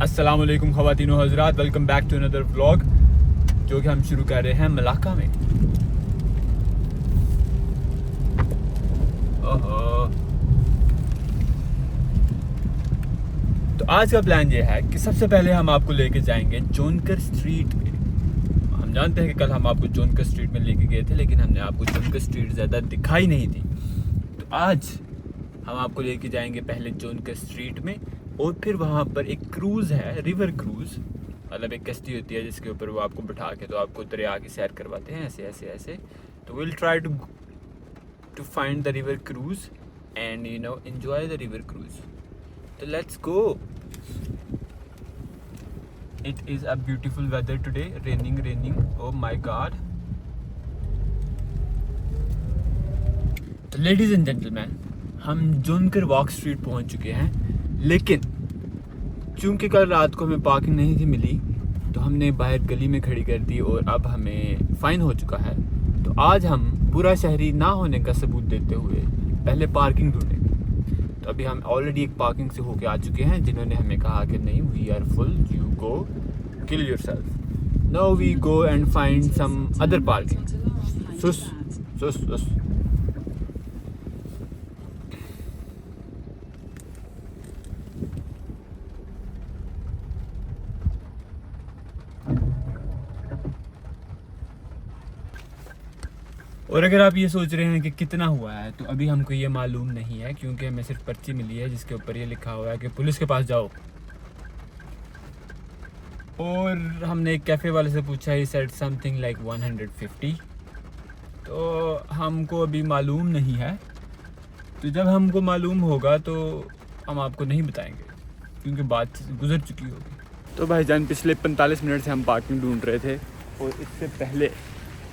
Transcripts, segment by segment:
अस्सलामुअलैकुम ख़वातीन व हज़रात, welcome back to another vlog जो कि हम शुरू कर रहे हैं मलाक्का में। ओहो, तो आज का प्लान ये है कि सबसे पहले हम आपको लेके जाएंगे जोनकर स्ट्रीट पे। हम जानते हैं कि कल हम आपको जोनकर स्ट्रीट में लेके गए थे, लेकिन हमने आपको जोनकर स्ट्रीट ज़्यादा दिखाई नहीं थी। तो आज हम आपको लेके जाएंगे पहले जोनकर स्ट्रीट में, और फिर वहाँ पर एक क्रूज़ है, रिवर क्रूज़, मतलब एक कश्ती होती है जिसके ऊपर वो आपको बिठा के तो आपको दरिया की सैर करवाते हैं ऐसे ऐसे ऐसे। तो will try to find the river cruise and enjoy the river cruise. तो let's go. It is a beautiful weather today, raining, oh my God. तो लेडीज़ एंड जेंटलमैन, हम जोनकर वॉक स्ट्रीट पहुंच चुके हैं, लेकिन चूंकि कल रात को हमें पार्किंग नहीं थी मिली तो हमने बाहर गली में खड़ी कर दी और अब हमें फ़ाइन हो चुका है। तो आज हम बुरा शहरी ना होने का सबूत देते हुए पहले पार्किंग ढूंढेंगे। तो अभी हम ऑलरेडी एक पार्किंग से होके आ चुके हैं, जिन्होंने हमें कहा कि नहीं, we are full, you go kill yourself. Now we go and find some other parking. सुस सुस सुस। और अगर आप ये सोच रहे हैं कि कितना हुआ है, तो अभी हमको ये मालूम नहीं है, क्योंकि हमें सिर्फ पर्ची मिली है जिसके ऊपर ये लिखा हुआ है कि पुलिस के पास जाओ। और हमने एक कैफ़े वाले से पूछा, ही सेड समथिंग लाइक 150। तो हमको अभी मालूम नहीं है। तो जब हमको मालूम होगा तो हम आपको नहीं बताएंगे, क्योंकि बात गुजर चुकी होगी। तो भाईजान, पिछले 45 मिनट से हम पार्किंग ढूंढ रहे थे, और इससे पहले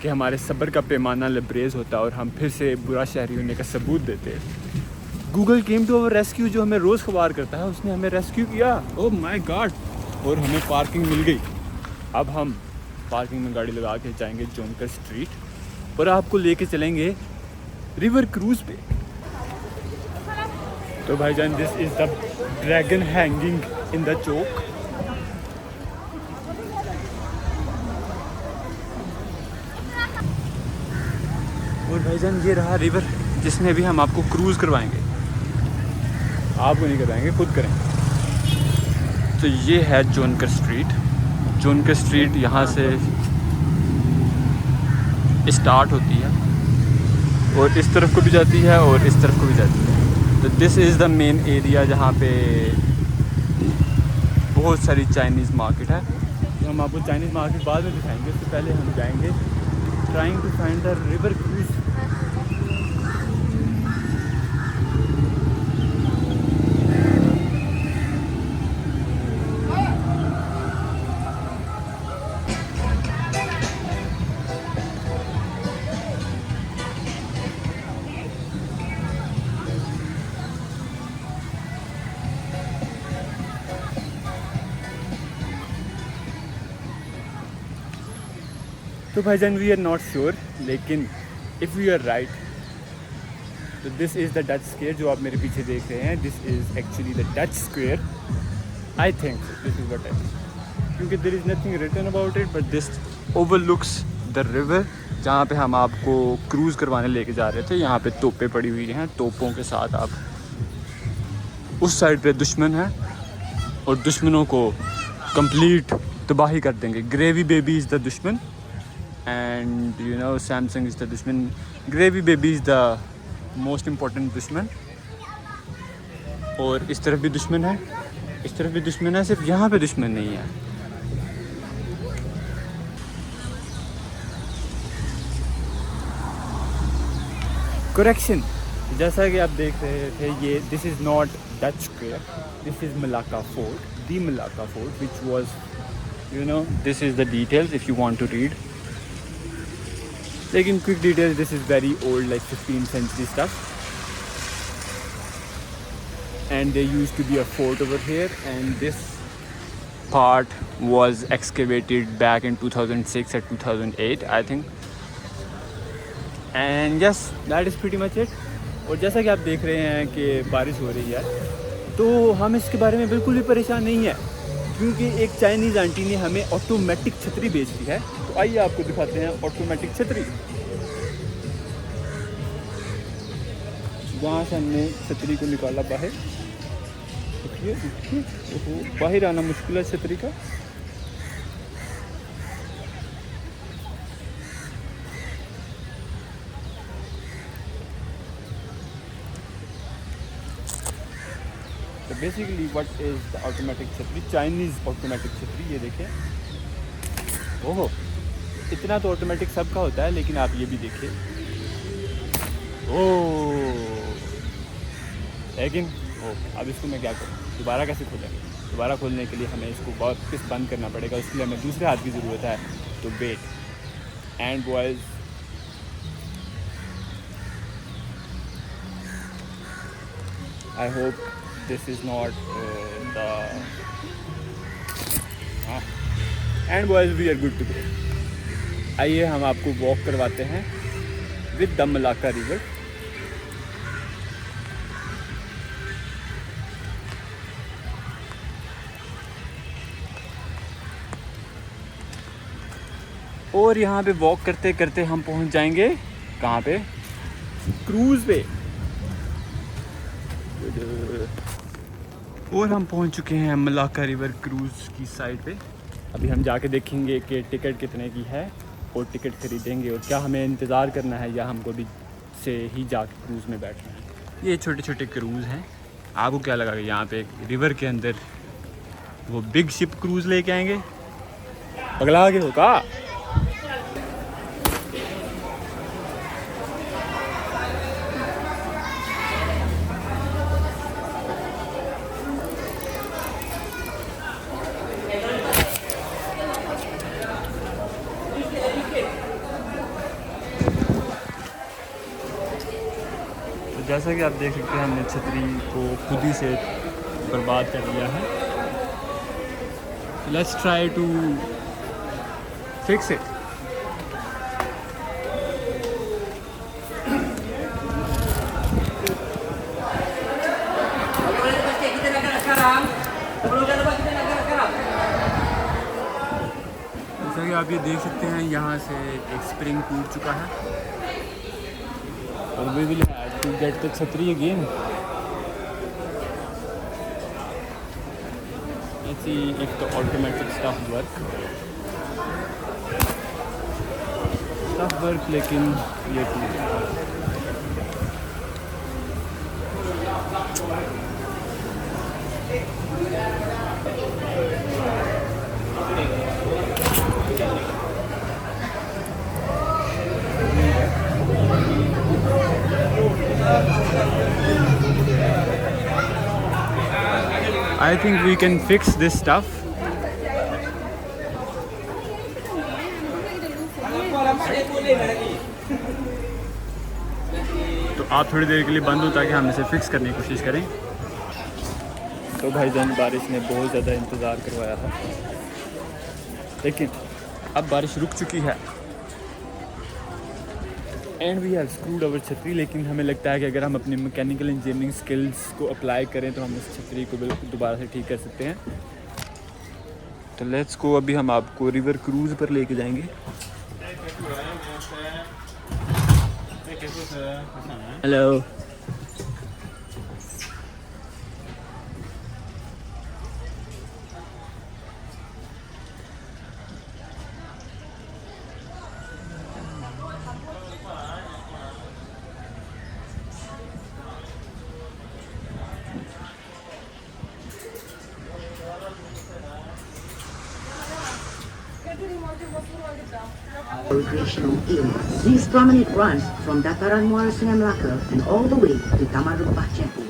कि हमारे सब्र का पैमाना लबरेज होता और हम फिर से बुरा शहरी होने का सबूत देते, Google came to our rescue, जो हमें रोज़ खबर करता है, उसने हमें रेस्क्यू किया। ओह माय गॉड, और हमें पार्किंग मिल गई। अब हम पार्किंग में गाड़ी लगा के जाएंगे जोनकर स्ट्रीट और आपको लेके चलेंगे रिवर क्रूज़ पे। तो भाईजान, this is the dragon hanging in the chowk. और भाईजान, ये रहा रिवर जिसमें भी हम आपको क्रूज़ करवाएंगे। आपको नहीं करवाएंगे, खुद करेंगे। तो ये है जोनकर स्ट्रीट। जोनकर स्ट्रीट यहाँ से स्टार्ट होती है और इस तरफ को भी जाती है और इस तरफ को भी जाती है। तो this is the main area जहाँ पे बहुत सारी चाइनीज़ मार्केट है। तो हम आपको चाइनीज़ मार्केट बाद में दिखाएंगे, उससे पहले हम जाएंगे trying to find the river cruise. तो भाईजान, वी आर नॉट श्योर, लेकिन इफ़ वी आर राइट, तो this is the Dutch Square जो आप मेरे पीछे देख रहे हैं। This is actually the Dutch Square, I think this is what I think, क्योंकि there is nothing written about it, but this overlooks the river जहाँ पे हम आपको क्रूज़ करवाने लेके जा रहे थे। यहाँ पे तोपें पड़ी हुई हैं, तोपों के साथ आप उस साइड पे दुश्मन हैं और दुश्मनों को कंप्लीट तबाही कर देंगे। ग्रेवी बेबी इज़ द दुश्मन and Samsung is the दुश्मन। Gravy baby is the most important दुश्मन। और इस तरफ भी दुश्मन है, इस तरफ भी दुश्मन है, सिर्फ यहाँ पे दुश्मन नहीं है। करेक्शन, जैसा कि आप देख रहे थे, ये this is not Dutch Square, this is Malacca Fort, the Malacca Fort, which was this is the details if you want to read. लेकिन quick details, this is very old, like 15th century stuff, and there used to be a fort over here, and this part was excavated back in 2006 or 2008, I think, and yes, that is pretty much it। और जैसा कि आप देख रहे हैं कि बारिश हो रही है, तो हम इसके बारे में बिल्कुल भी परेशान नहीं है, क्योंकि एक चाइनीज़ आंटी ने हमें ऑटोमेटिक छतरी बेच दी है। तो आइए आपको दिखाते हैं ऑटोमेटिक छतरी। वहाँ से हमने छतरी को निकाला बाहर। देखिए देखिए, ओहो, बाहर आना मुश्किल है छतरी का। तो basically what is the automatic छतरी, चाइनीज़ ऑटोमेटिक छतरी। ये देखें, ओहो, इतना तो ऑटोमेटिक सबका होता है, लेकिन आप ये भी देखिए, ओह, लेकिन अब इसको मैं क्या करूँ, दोबारा कैसे खोलें? दोबारा खोलने के लिए हमें इसको वापस बंद करना पड़ेगा, उसके लिए हमें दूसरे हाथ की ज़रूरत है। तो wait and boys, I hope this is not the end boys, we are good to go. आइए हम आपको वॉक करवाते हैं विद द मलाक्का रिवर। और यहाँ पे वॉक करते करते हम पहुँच जाएंगे कहाँ पे? क्रूज़ पे। और हम पहुँच चुके हैं मलाक्का रिवर क्रूज़ की साइड पे। अभी हम जाके देखेंगे कि टिकट कितने की है और टिकट खरीदेंगे, और क्या हमें इंतज़ार करना है या हमको भी से ही जाके क्रूज़ में बैठना है। ये छोटे छोटे क्रूज़ हैं। आपको क्या लगा कि यहाँ पे रिवर के अंदर वो बिग शिप क्रूज़ लेके आएंगे? पगला के हो का? जैसा कि आप देख सकते हैं, हमने छतरी को खुद ही से बर्बाद कर दिया है। Let's try to fix it. जैसा कि आप ये देख सकते हैं, यहाँ से एक स्प्रिंग टूट चुका है और we will have to get the chhatri again. Let's see if the automatic stuff work, लेकिन ये टूट। I think we can fix this stuff. तो आप थोड़ी देर के लिए बंद हो ताकि हम इसे फिक्स करने की कोशिश करें। तो भाईजान, बारिश ने बहुत ज़्यादा इंतज़ार करवाया था, लेकिन अब बारिश रुक चुकी है एंड वी हैव स्क्रूड अवर छतरी। लेकिन हमें लगता है कि अगर हम अपनी मैकेनिकल इंजीनियरिंग स्किल्स को अप्लाई करें तो हम इस छतरी को बिल्कुल दोबारा से ठीक कर सकते हैं। तो लेट्स गो, अभी हम आपको रिवर क्रूज़ पर लेके जाएंगे। Hello, Recreational area. These promenade runs from Dataran Muara Sungai Melaka and all the way to Taman Rempah Jetty.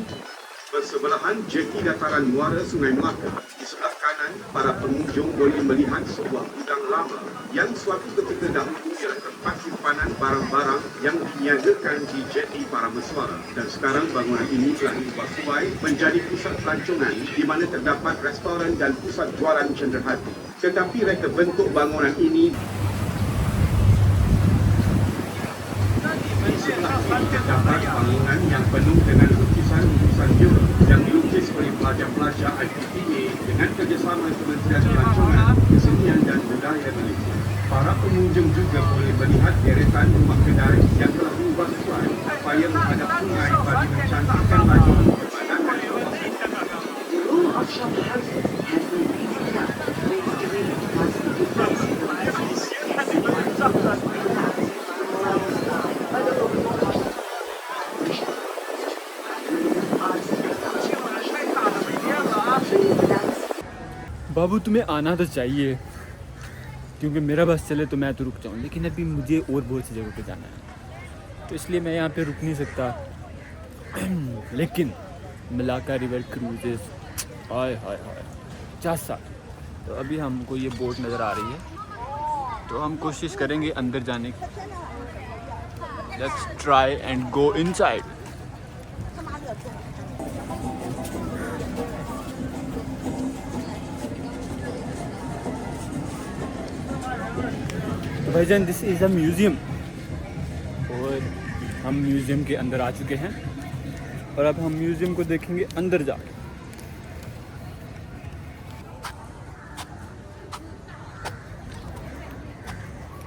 Bersebelahan jeti dataran muara Sungai Melaka, di sebelah kanan para pengunjung boleh melihat sebuah gudang lama yang suatu ketika dahulu ialah tempat simpanan barang-barang yang diniagakan di jeti para mesuara, dan sekarang bangunan ini telah diubah sesuai menjadi pusat pelancongan di mana terdapat restoran dan pusat jualan cenderhati. Tetapi reka bentuk bangunan ini terdapat bangunan yang penuh dengan lukisan-lukisan mural yang dilukis oleh pelajar-pelajar IPTA dengan kerjasama Kementerian Pelancongan, Kesenian dan Budaya Malaysia. Para pengunjung juga boleh melihat deretan rumah kedai yang telah diubah sesuai supaya menghadap sungai bagi mencantikkan lagi pemandangan. The rule of shelter houses has been reasoned up to redistribute capacity to place in the residence and collapse from levels by the local authorities. बाबू तुम्हें आना तो चाहिए, क्योंकि मेरा बस चले तो मैं तो रुक जाऊँ, लेकिन अभी मुझे और बहुत सी जगह पे जाना है, तो इसलिए मैं यहाँ पे रुक नहीं सकता। लेकिन मलाका रिवर क्रूजेस, हाय हाय हाय 50 साल। तो अभी हमको ये बोट नज़र आ रही है, तो हम कोशिश करेंगे अंदर जाने की। Let's try and go inside. तो भाईजान दिस इज़ अ म्यूज़ियम, और हम म्यूज़ियम के अंदर आ चुके हैं और अब हम म्यूज़ियम को देखेंगे अंदर जाके।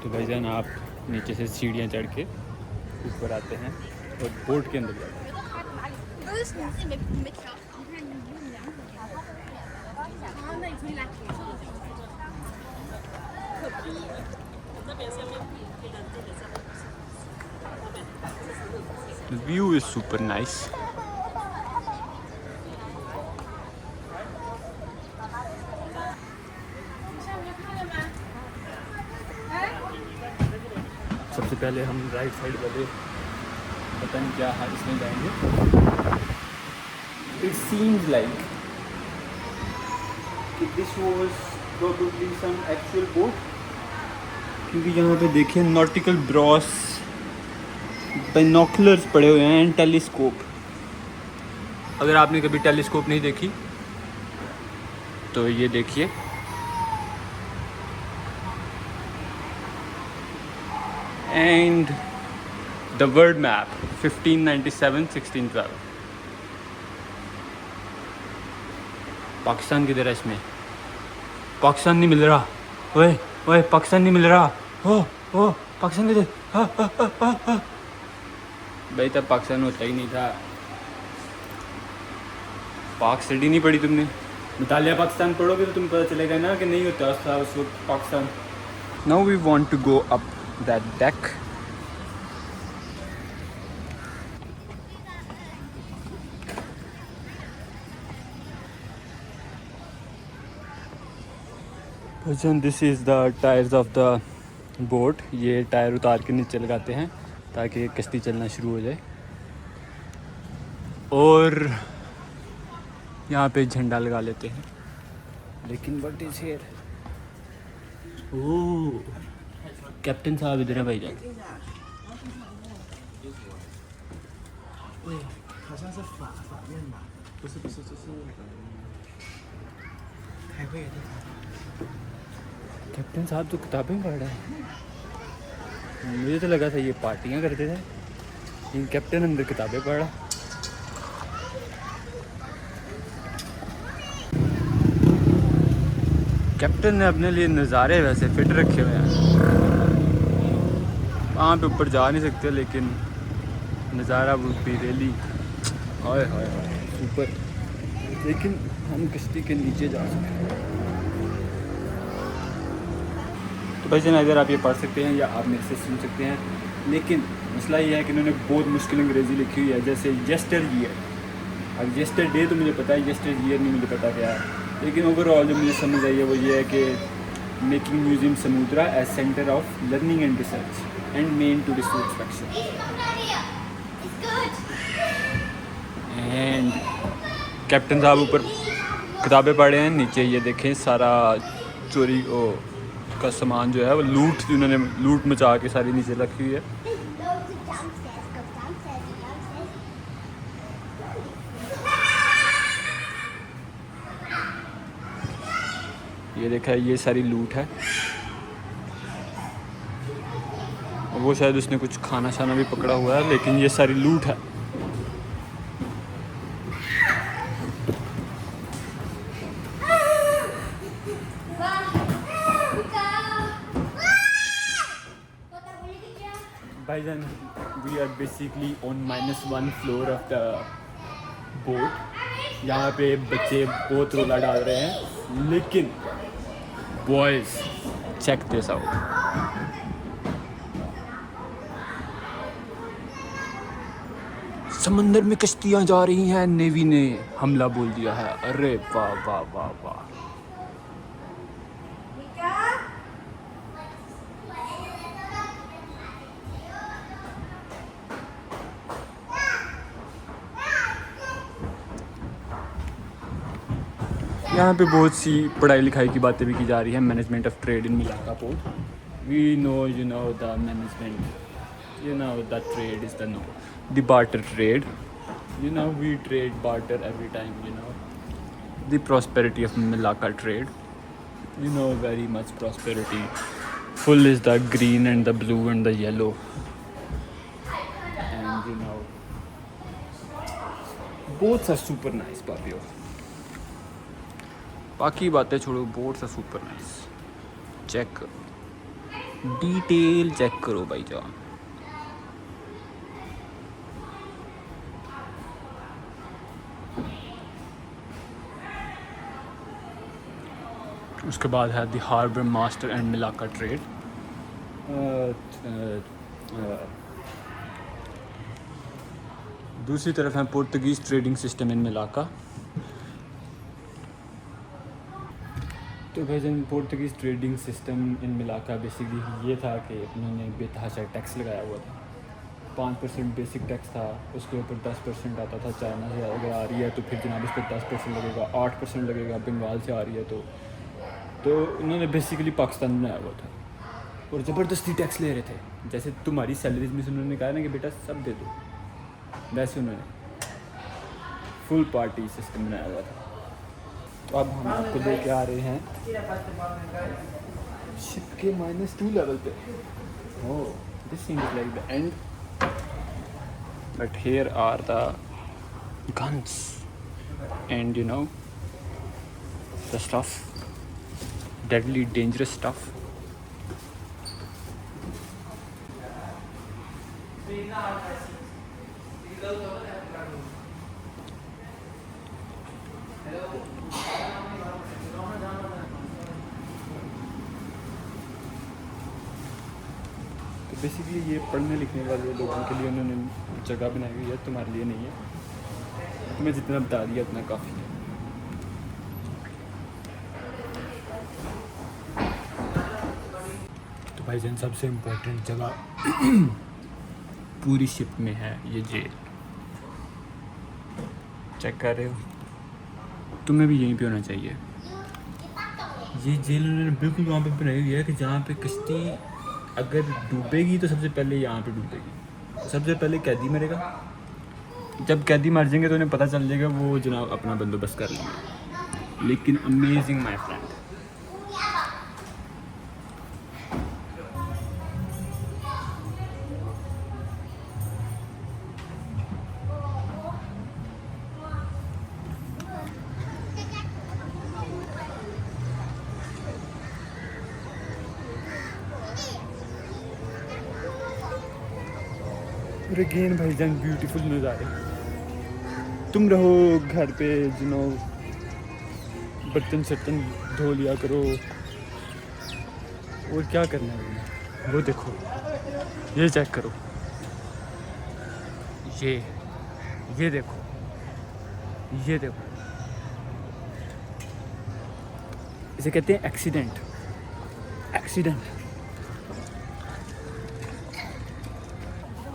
तो भाईजान आप नीचे से सीढ़ियाँ चढ़ के ऊपर आते हैं और बोट के अंदर जाते हैं। The view is super nice. सबसे पहले हम राइट साइड वाले पता नहीं क्या है इसमें जाएंगे। It seems like कि this was probably some actual boat, क्योंकि यहाँ पे देखिए नॉटिकल ब्रॉस, बाइनोकुलर्स पड़े हुए हैं एंड टेलीस्कोप। अगर आपने कभी टेलीस्कोप नहीं देखी तो ये देखिए। And the world map 1597-1612। Pakistan किधर है इसमें? पाकिस्तान नहीं मिल रहा। ओए ओए पाकिस्तान नहीं मिल रहा। ओ पाकिस्तान किधर? भाई तब पाकिस्तान होता ही नहीं था। पाक सिटी नहीं पढ़ी तुमने? मुतालिया पाकिस्तान पढ़ोगे तो तुम पता चलेगा ना कि नहीं होता था उस वक्त Pakistan. Now we want to go up that deck. This is the tyres of the boat. ये टायर उतार के नीचे लगाते हैं ताकि कश्ती चलना शुरू हो जाए। और यहाँ पे झंडा लगा लेते हैं। लेकिन what is here? Oh captain साहब इधर है भाईजान। कैप्टन साहब तो किताबें पढ़ रहे हैं। मुझे तो लगा था ये पार्टियां करते थे, लेकिन कैप्टन अंदर किताबें पढ़ रहा। कैप्टन ने अपने लिए नज़ारे वैसे फिट रखे हुए हैं। वहाँ पे ऊपर जा नहीं सकते, लेकिन नज़ारा वो भी रियली हाय हाय सुपर। लेकिन हम कश्ती के नीचे जा सकते हैं। तो भाई जान अगर आप ये पढ़ सकते हैं या आप मेरे से सुन सकते हैं, लेकिन मसला ये है कि उन्होंने बहुत मुश्किल अंग्रेज़ी लिखी हुई है। जैसे येस्टर ईयर, अब येस्टर डे तो मुझे पता है, येस्टर ईयर नहीं मुझे पता क्या है। लेकिन ओवरऑल जो मुझे समझ आई है वो ये है कि making museum Samudra as centre of learning and research and main tourist attraction. And captain साहब ऊपर किताबें पढ़ रहे हैं, नीचे ये देखें सारा चोरी का सामान जो है वो लूट, उन्होंने लूट मचा के सारी नीचे रखी हुई है। ये देखा है, ये सारी लूट है। वो शायद उसने कुछ खाना शाना भी पकड़ा हुआ है, लेकिन ये सारी लूट है। भाईजान we are basically on -1 floor of the boat. यहाँ पे बच्चे बहुत रोला डाल रहे हैं, लेकिन बॉयज़ चेक दिस आउट। समंदर में कश्तियाँ जा रही हैं, नेवी ने हमला बोल दिया है। अरे वाह वाह वाह वाह। यहाँ पे बहुत सी पढ़ाई लिखाई की बातें भी की जा रही है। Management of trade in Malacca port. We know you know the management, you know the trade is the no the barter trade, you know we trade barter every time, you know the prosperity of Malacca trade, you know very much prosperity, full is the green and the blue and the yellow, and you know boats are super nice papio। बाकी बातें छोड़ो, boats are super nice। Check करो, detail check करो भाई जान। उसके बाद है the harbour master and Malacca trade. दूसरी तरफ है Portuguese trading system in Malacca. तो भाईजान Portuguese trading system in Malacca basically ये था कि उन्होंने बेतहाशा टैक्स लगाया हुआ था। 5% बेसिक टैक्स था, उसके ऊपर 10% आता था। चाइना से अगर आ रही है तो फिर जनाब इस पर 10% लगेगा, 8% लगेगा। बंगाल से आ रही है तो उन्होंने बेसिकली पाकिस्तान बनाया हुआ था और ज़बरदस्ती टैक्स ले रहे थे। जैसे तुम्हारी सैलरीज में से उन्होंने कहा ना कि बेटा सब दे दो, वैसे उन्होंने फुल पार्टी सिस्टम बनाया हुआ था। तो अब हम आपको लेके आ रहे हैं शिप के -2 लेवल पे। Oh this seems like the end, but here are the guns and you know the stuff, deadly dangerous stuff। तो बेसिकली ये पढ़ने लिखने वाले लोगों के लिए उन्होंने जगह बनाई हुई है, तुम्हारे लिए नहीं है। तुम्हें जितना बता दिया उतना काफ़ी है। तो भाईजान सबसे इम्पोर्टेंट जगह पूरी शिप में है ये जेल। चेक कर रहे हो, तुम्हें भी यहीं पे होना चाहिए। ये जेल उन्होंने बिल्कुल वहाँ पे बनाई हुई है कि जहाँ पे कश्ती अगर डूबेगी तो सबसे पहले यहाँ पे डूबेगी। सबसे पहले कैदी मरेगा, जब कैदी मर जाएंगे तो उन्हें पता चल जाएगा, वो जनाब अपना बंदोबस्त कर लेंगे। लेकिन अमेजिंग माय फ्रेंड। और अगेन भाईजान ब्यूटीफुल नज़ारे। तुम रहो घर पे, यू नो बर्तन शर्तन धो लिया करो, और क्या करना है। वो देखो, ये चेक करो, ये देखो, ये देखो, इसे कहते हैं एक्सीडेंट।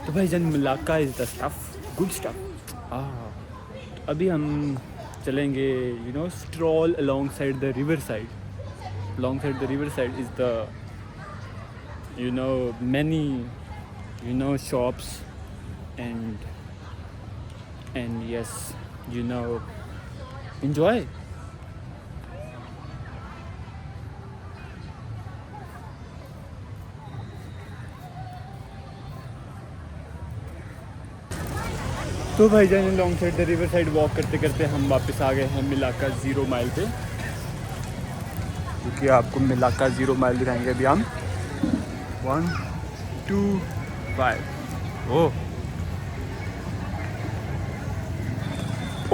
तो भाईजान Malacca is the stuff, good stuff. अभी हम चलेंगे, you know stroll alongside the river side. Alongside the river side is the you know many you know shops and yes, you know, enjoy। तो भाईजान long side the river side walk करते करते हम वापस आ गए हैं मिलाका 0 mile पे, क्योंकि आपको मिलाका 0 माइल दिखाएंगे अभी हम। 1 2 5। ओह,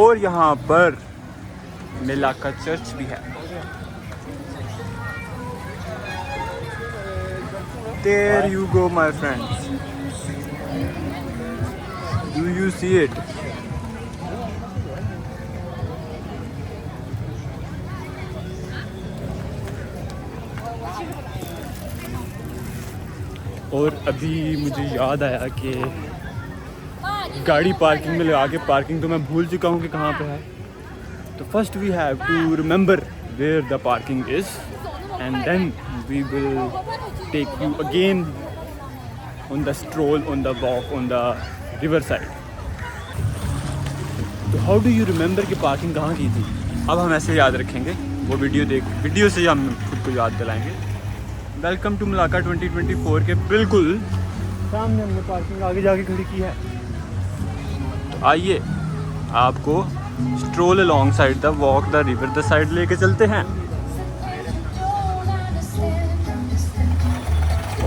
और यहाँ पर मिला का चर्च भी है। There you go, my friends. Do you see it? और अभी मुझे याद आया कि गाड़ी पार्किंग में लगा के, पार्किंग तो मैं भूल चुका हूँ कि कहाँ पे है। तो first we have to remember where the parking is and then we will take you again on the stroll, on the walk on the river side. तो हाउ डू यू रिमेंबर कि पार्किंग कहाँ की थी? अब हम ऐसे याद रखेंगे, वो वीडियो से हम खुद को याद दिलाएंगे। वेलकम टू मलाका 2024 के बिल्कुल सामने हमने पार्किंग आगे जाके खड़ी की है। तो आइए आपको stroll along side the walk the river the side लेके चलते हैं।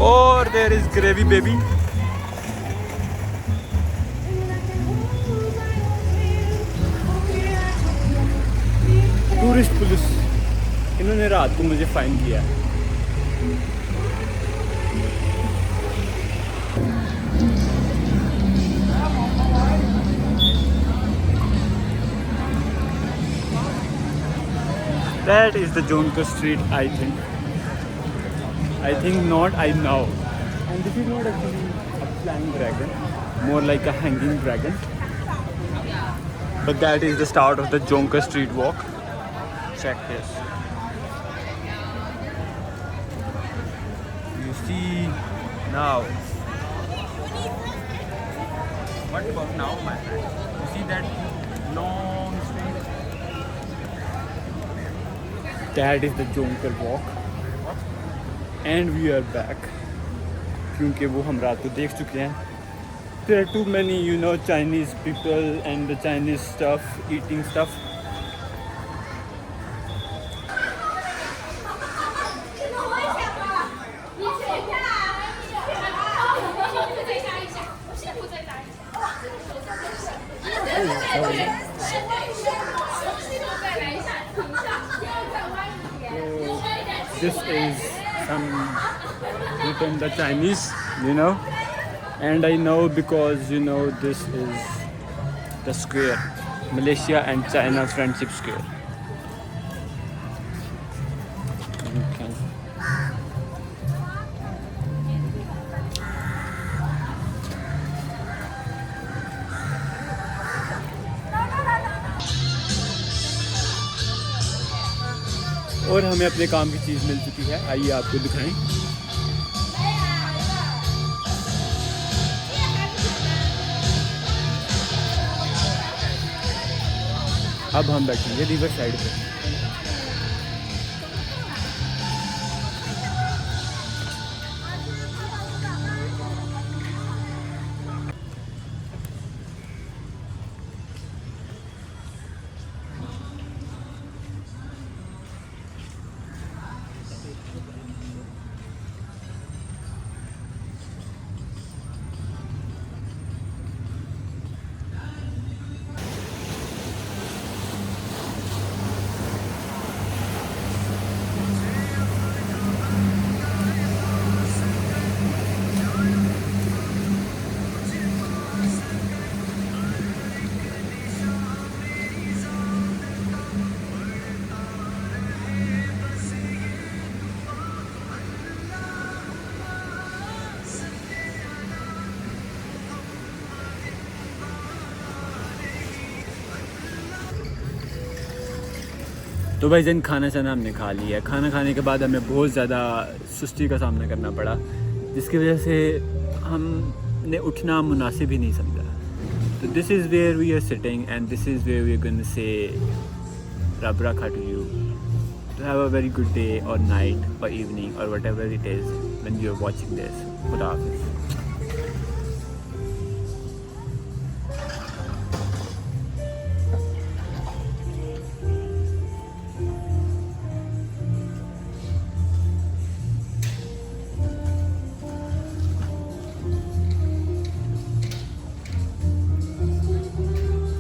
और there is gravy baby. Tourist police, इन्होंने रात को मुझे फाइन किया। That is the Jonker Street, I think. I think not, I know. And this is not actually a flying dragon, more like a hanging dragon. But that is the start of the Jonker Street walk. Check this. You see now. What about now, my friend? You see that long street? That is the Jonker walk. And we are back. क्योंकि वो हम रात को देख चुके हैं। There are too many, you know, Chinese people and the Chinese stuff, eating stuff. This is some written the Chinese, you know, and I know because, you know, this is the square, Malaysia and China Friendship Square. Okay. और हमें अपने काम की चीज़ मिल चुकी है, आइए आपको दिखाएं। अब हम बैठेंगे रिवर साइड पे। तो भाईजान खाना शाना हमने खा लिया। खाना खाने के बाद हमें बहुत ज़्यादा सुस्ती का सामना करना पड़ा, जिसकी वजह से हमने उठना मुनासिब ही नहीं समझा। तो this is where we are sitting and this is where we are going to से रब रखा to you to have a very good day or night or evening or whatever it is when you are watching this. Khuda Hafiz.